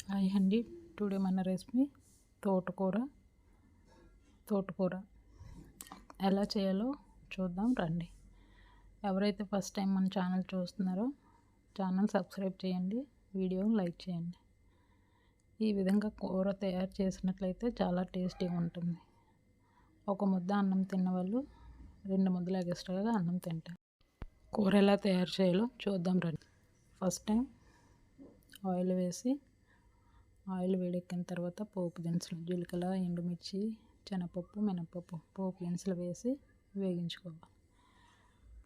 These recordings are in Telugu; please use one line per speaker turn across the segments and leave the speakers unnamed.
హాయ్ అండి. టుడే మన రెసిపీ తోటకూర ఎలా చేయాలో చూద్దాం రండి. ఎవరైతే ఫస్ట్ టైం మన ఛానల్ చూస్తున్నారో ఛానల్ సబ్స్క్రైబ్ చేయండి, వీడియో లైక్ చేయండి. ఈ విధంగా కూర తయారు చేసినట్లయితే చాలా టేస్టీగా ఉంటుంది. ఒక ముద్ద అన్నం తిన్న వాళ్ళు 2 ముద్దలు ఎక్స్ట్రాగా అన్నం తింటారు. కూర ఎలా తయారు చేయాలో చూద్దాం రండి. ఫస్ట్ టైం ఆయిల్ వేడెక్కిన తర్వాత పోపు దినుసులు జీలకర్ర, ఎండుమిర్చి, శనగపప్పు, మినపప్పు పోపు దినుసులు వేసి వేగించుకోవాలి.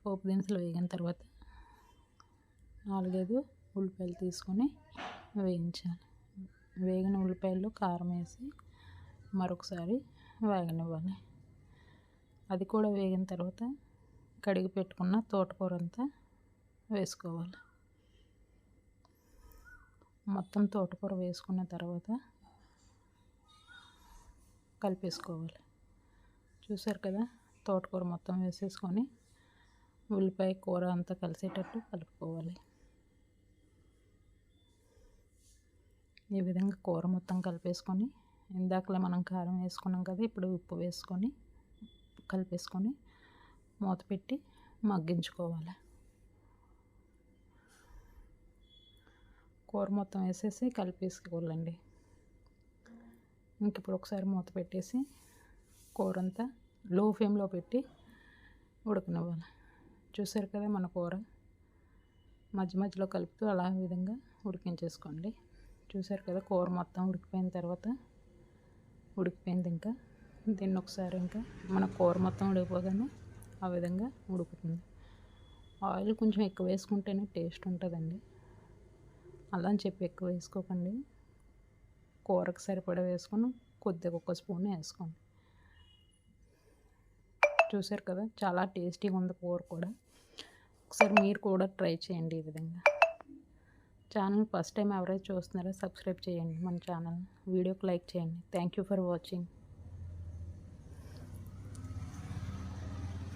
పోపు దినుసులు వేగిన తర్వాత 4-5 ఉల్లిపాయలు తీసుకొని వేయించాలి. వేగిన ఉల్లిపాయల్లో కారం వేసి మరొకసారి వేగనివ్వాలి. అది కూడా వేగిన తర్వాత కడిగి పెట్టుకున్న తోటకూర అంతా వేసుకోవాలి. మొత్తం తోటకూర వేసుకున్న తర్వాత కలిపేసుకోవాలి. చూసారు కదా, తోటకూర మొత్తం వేసేసుకొని ఉల్లిపాయ కూర అంతా కలిసేటట్టు కలుపుకోవాలి. ఈ విధంగా కూర మొత్తం కలిపేసుకొని ఇందాకలా మనం కారం వేసుకున్నాం కదా, ఇప్పుడు ఉప్పు వేసుకొని కలిపేసుకొని మూత పెట్టి మగ్గించుకోవాలి. కూర మొత్తం వేసేసి కలిపేసుకోవాలండి. ఇంక ఇప్పుడు ఒకసారి మూత పెట్టేసి కూర అంతా లో ఫ్లేమ్లో పెట్టి ఉడకనివ్వాలి. చూసారు కదా, మన కూర మధ్య మధ్యలో కలుపుతూ అలా విధంగా ఉడికించేసుకోండి. చూసారు కదా, కూర మొత్తం ఉడికిపోయిన తర్వాత ఉడికిపోయింది. ఇంకా దీన్ని ఒకసారి ఇంకా మన కూర మొత్తం ఉడికిపోగానే ఆ విధంగా ఉడుకుతుంది. ఆయిల్ కొంచెం ఎక్కువ వేసుకుంటేనే టేస్ట్ ఉంటుందండి. అలా అని చెప్పి ఎక్కువ వేసుకోకండి. కూరకు సరిపడా వేసుకొని కొద్దిగా ఒక స్పూన్ వేసుకోండి. చూసారు కదా, చాలా టేస్టీగా ఉంది కూర కూడా. ఒకసారి మీరు కూడా ట్రై చేయండి ఈ విధంగా. ఛానల్ ఫస్ట్ టైం ఎవరైతే చూస్తున్నారో సబ్స్క్రైబ్ చేయండి మన ఛానల్. వీడియోకి లైక్ చేయండి. Thank you for watching.